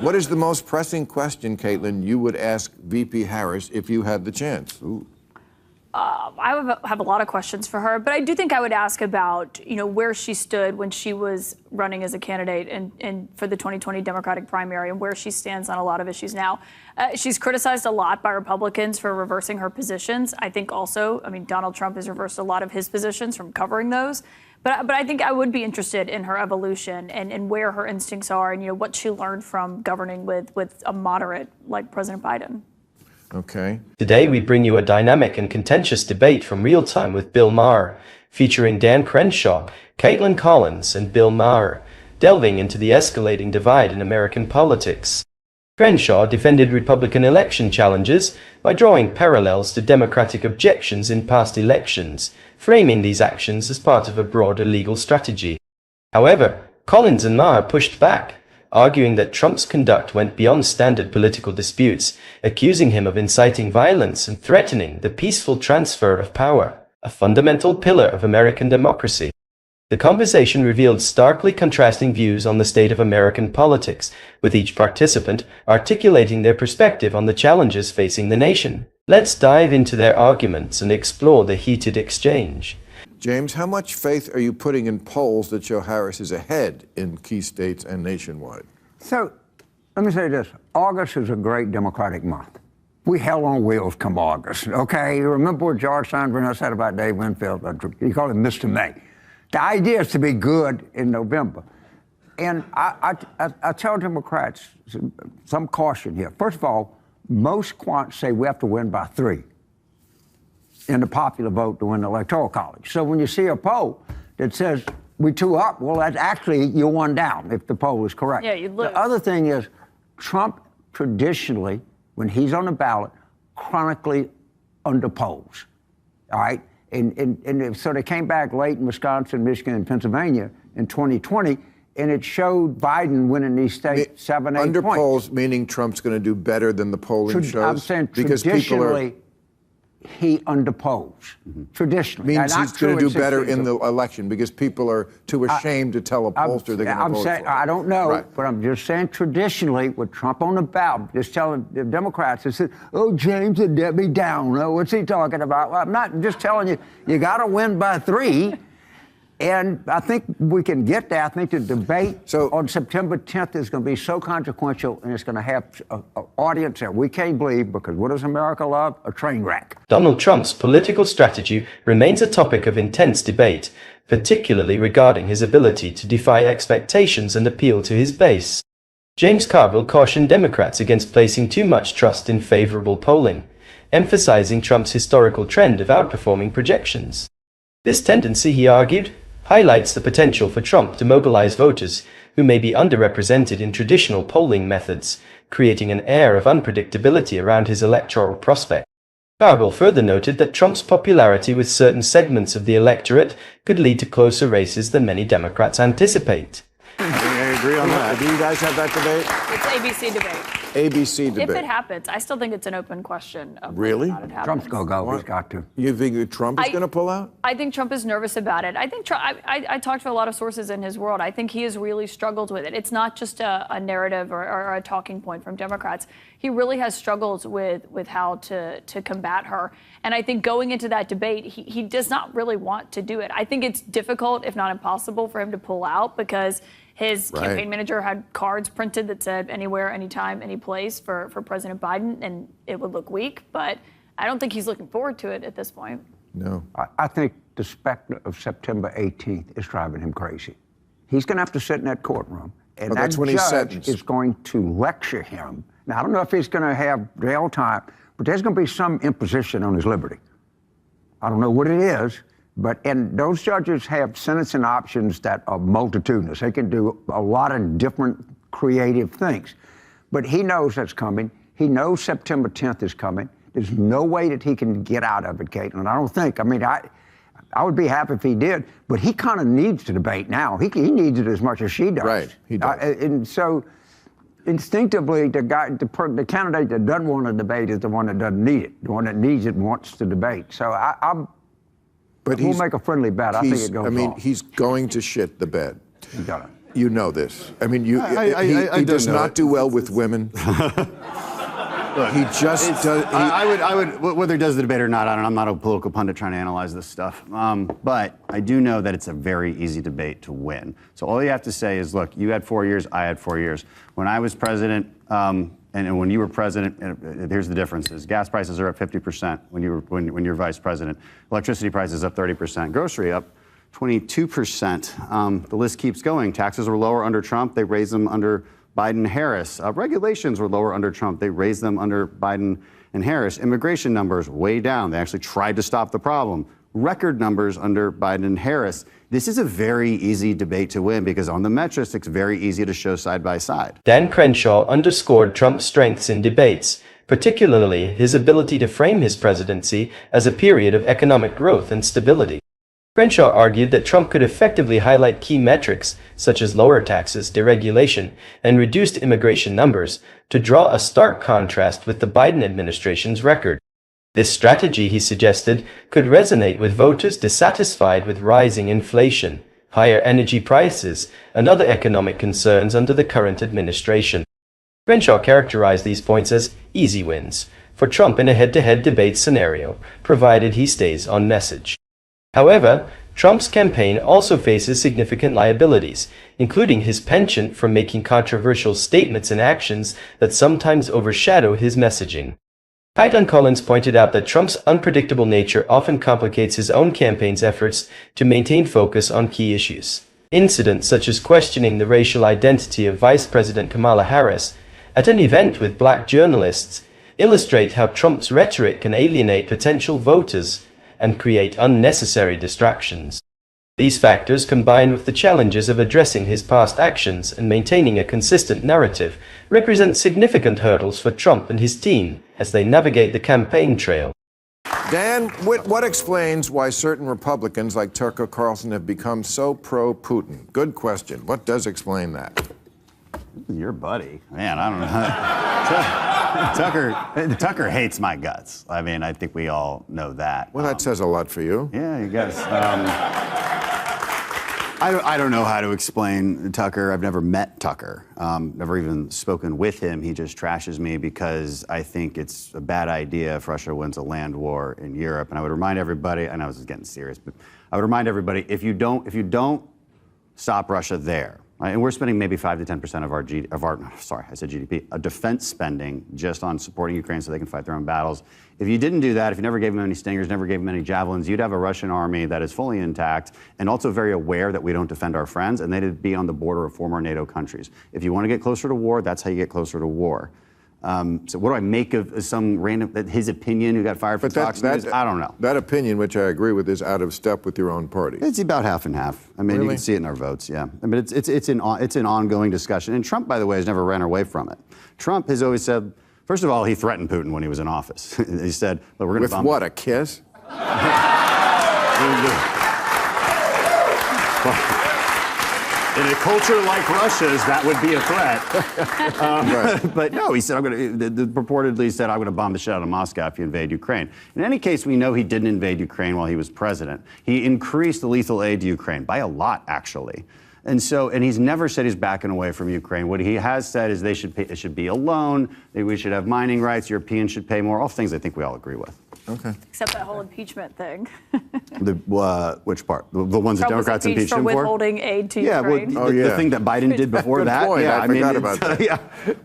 What is the most pressing question, Kaitlan, you would ask VP Harris if you had the chance? Ooh. I have a lot of questions for her, but I do think I would ask about, where she stood when she was running as a candidate and for the 2020 Democratic primary and where she stands on a lot of issues now. She's criticized a lot by Republicans for reversing her positions. I think also, Donald Trump has reversed a lot of his positions from covering those. But I think I would be interested in her evolution and where her instincts are and, what she learned from governing with a moderate like President Biden. Okay. Today we bring you a dynamic and contentious debate from Real Time with Bill Maher, featuring Dan Crenshaw, Kaitlan Collins, and Bill Maher, delving into the escalating divide in American politics. Crenshaw defended Republican election challenges by drawing parallels to Democratic objections in past elections, framing these actions as part of a broader legal strategy. However, Collins and Maher pushed back, arguing that Trump's conduct went beyond standard political disputes, accusing him of inciting violence and threatening the peaceful transfer of power, a fundamental pillar of American democracy. The conversation revealed starkly contrasting views on the state of American politics, with each participant articulating their perspective on the challenges facing the nation. Let's dive into their arguments and explore the heated exchange. James, how much faith are you putting in polls that show Harris is ahead in key states and nationwide? So, let me say this. August is a great Democratic month. We hell on wheels come August, okay? You remember what George Steinbrenner said about Dave Winfield? He called him Mr. May. The idea is to be good in November. And I tell Democrats some caution here. First of all, most quants say we have to win by 3 in the popular vote to win the Electoral College. So when you see a poll that says we 2 up, well, that's actually you're 1 down if the poll is correct. Yeah, you lose. The other thing is Trump traditionally, when he's on the ballot, chronically underpolls. All right? And so they came back late in Wisconsin, Michigan, and Pennsylvania in 2020, and it showed Biden winning these states 7, 8 points. Underpolls meaning Trump's going to do better than the polling shows? I'm saying because traditionally, he underpolls. Traditionally. Means he's going to do better in the election because people are too ashamed to tell a pollster they're going to vote for him. I don't know, right. But I'm just saying traditionally, with Trump on the ballot, just telling the Democrats, they said, oh, James and Debbie Down. Oh, what's he talking about? Well, I'm not just telling you, you got to win by 3. And I think we can get there. I think the debate on September 10th is going to be so consequential, and it's going to have an audience that we can't believe, because what does America love? A train wreck. Donald Trump's political strategy remains a topic of intense debate, particularly regarding his ability to defy expectations and appeal to his base. James Carville cautioned Democrats against placing too much trust in favorable polling, emphasizing Trump's historical trend of outperforming projections. This tendency, he argued, highlights the potential for Trump to mobilize voters who may be underrepresented in traditional polling methods, creating an air of unpredictability around his electoral prospect. Carville further noted that Trump's popularity with certain segments of the electorate could lead to closer races than many Democrats anticipate. I agree on that. Do you guys have that debate? It's ABC debate. ABC debate. If it happens, I still think it's an open question. Really? Trump's going to go. He's got to. You think that Trump is going to pull out? I think Trump is nervous about it. I think Trump, I talked to a lot of sources in his world. I think he has really struggled with it. It's not just a narrative or a talking point from Democrats. He really has struggled with how to combat her. And I think going into that debate, he does not really want to do it. I think it's difficult, if not impossible, for him to pull out because his campaign manager had cards printed that said anywhere, anytime, any place for President Biden, and it would look weak. But I don't think he's looking forward to it at this point. No. I think the specter of September 18th is driving him crazy. He's going to have to sit in that courtroom, and that judge is going to lecture him. Now, I don't know if he's going to have jail time, but there's going to be some imposition on his liberty. I don't know what it is. And those judges have sentencing options that are multitudinous. They can do a lot of different creative things. But he knows that's coming. He knows September 10th is coming. There's no way that he can get out of it, Kaitlan. I don't think. I mean, I would be happy if he did, but he kind of needs the debate now. He needs it as much as she does. Right, he does. And so instinctively, the candidate that doesn't want to debate is the one that doesn't need it. The one that needs it wants to debate. So we'll make a friendly bet. I think it goes off. He's going to shit the bed. He got it. You know this. I mean, I he does know not it. do well with women. Look, he just does. I would, whether he does the debate or not, I don't know. I'm not a political pundit trying to analyze this stuff. But I do know that it's a very easy debate to win. So all you have to say is, look, you had 4 years, I had 4 years. When I was president, and when you were president, here's the differences. Gas prices are up 50% when you're vice president. Electricity prices up 30%. Grocery up 22%. The list keeps going. Taxes were lower under Trump. They raised them under Biden and Harris. Regulations were lower under Trump. They raised them under Biden and Harris. Immigration numbers way down. They actually tried to stop the problem. Record numbers under Biden and Harris. This is a very easy debate to win because on the metrics, it's very easy to show side by side. Dan Crenshaw underscored Trump's strengths in debates, particularly his ability to frame his presidency as a period of economic growth and stability. Crenshaw argued that Trump could effectively highlight key metrics, such as lower taxes, deregulation, and reduced immigration numbers, to draw a stark contrast with the Biden administration's record. This strategy, he suggested, could resonate with voters dissatisfied with rising inflation, higher energy prices, and other economic concerns under the current administration. Crenshaw characterized these points as easy wins for Trump in a head-to-head debate scenario, provided he stays on message. However, Trump's campaign also faces significant liabilities, including his penchant for making controversial statements and actions that sometimes overshadow his messaging. Kaitlan Collins pointed out that Trump's unpredictable nature often complicates his own campaign's efforts to maintain focus on key issues. Incidents such as questioning the racial identity of Vice President Kamala Harris at an event with black journalists illustrate how Trump's rhetoric can alienate potential voters and create unnecessary distractions. These factors, combined with the challenges of addressing his past actions and maintaining a consistent narrative, represent significant hurdles for Trump and his team as they navigate the campaign trail. Dan, what explains why certain Republicans like Tucker Carlson have become so pro-Putin? Good question. What does explain that? Your buddy. Man, I don't know. Tucker hates my guts. I mean, I think we all know that. Well, that says a lot for you. Yeah, you guys. I don't know how to explain Tucker. I've never met Tucker. Never even spoken with him. He just trashes me because I think it's a bad idea if Russia wins a land war in Europe. And I would remind everybody, I know this is getting serious, but I would remind everybody, if you don't stop Russia there, right, and we're spending maybe 5 to 10% of our GDP, defense spending just on supporting Ukraine so they can fight their own battles. If you didn't do that, if you never gave them any Stingers, never gave them any Javelins, you'd have a Russian army that is fully intact and also very aware that we don't defend our friends, and they'd be on the border of former NATO countries. If you want to get closer to war, that's how you get closer to war. So what do I make of some random, his opinion who got fired from Fox News? I don't know. That opinion, which I agree with, is out of step with your own party. It's about half and half. I mean, really? You can see it in our votes, yeah. I mean, it's an ongoing discussion. And Trump, by the way, has never ran away from it. Trump has always said, first of all, he threatened Putin when he was in office. He said, look, we're going to bomb. With what, a kiss? In a culture like Russia's, that would be a threat. Right. But no, he said, purportedly said, I'm going to bomb the shit out of Moscow if you invade Ukraine. In any case, we know he didn't invade Ukraine while he was president. He increased the lethal aid to Ukraine by a lot, actually. And he's never said he's backing away from Ukraine. What he has said is it should be a loan, we should have mining rights, Europeans should pay more, all things I think we all agree with. Okay. Except that whole impeachment thing. Which part? The ones that Trump was Democrats impeached impeached him for? withholding aid to Ukraine. The thing that Biden did before Good that. point. Yeah, I forgot about that. Yeah.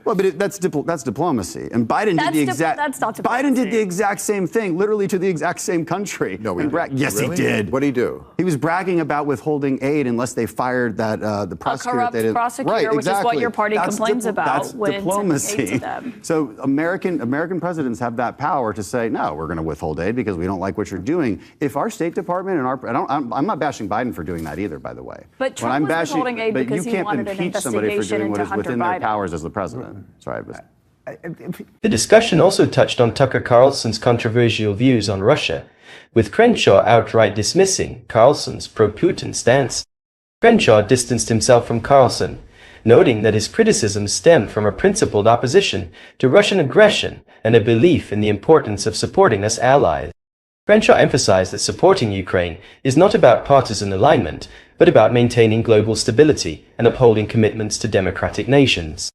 Well, but that's diplomacy. And Biden did the exact. That's not diplomacy. Biden did the exact same thing, literally to the exact same country. No, he didn't. Yes, Really? he did. What did he do? He was bragging about withholding aid unless they fired that the prosecutor. corrupt they did. prosecutor, right, which is what exactly. your party complains about That's when diplomacy. sending aid to them. So American presidents have that power to say, no, we're going to withhold aid because we don't like what you're doing. If our State Department and I'm not bashing Biden for doing that either, by the way. But Trump was withholding aid because he wanted an impeach somebody for investigation doing what into is Hunter within their Biden. powers as the president. Sorry, The discussion also touched on Tucker Carlson's controversial views on Russia, with Crenshaw outright dismissing Carlson's pro-Putin stance. Crenshaw distanced himself from Carlson, noting that his criticisms stemmed from a principled opposition to Russian aggression and a belief in the importance of supporting us allies. Crenshaw emphasized that supporting Ukraine is not about partisan alignment, but about maintaining global stability and upholding commitments to democratic nations.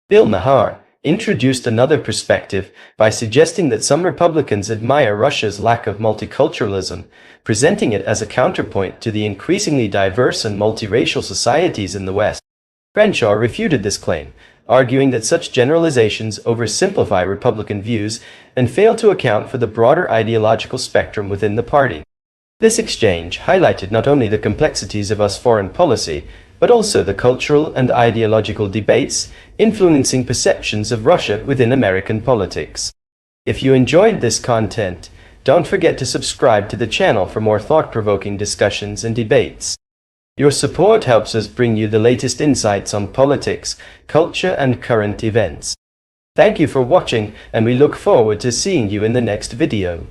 Bill Maher introduced another perspective by suggesting that some Republicans admire Russia's lack of multiculturalism, presenting it as a counterpoint to the increasingly diverse and multiracial societies in the West. Crenshaw refuted this claim, arguing that such generalizations oversimplify Republican views and fail to account for the broader ideological spectrum within the party. This exchange highlighted not only the complexities of US foreign policy, but also the cultural and ideological debates influencing perceptions of Russia within American politics. If you enjoyed this content, don't forget to subscribe to the channel for more thought-provoking discussions and debates. Your support helps us bring you the latest insights on politics, culture, and current events. Thank you for watching, and we look forward to seeing you in the next video.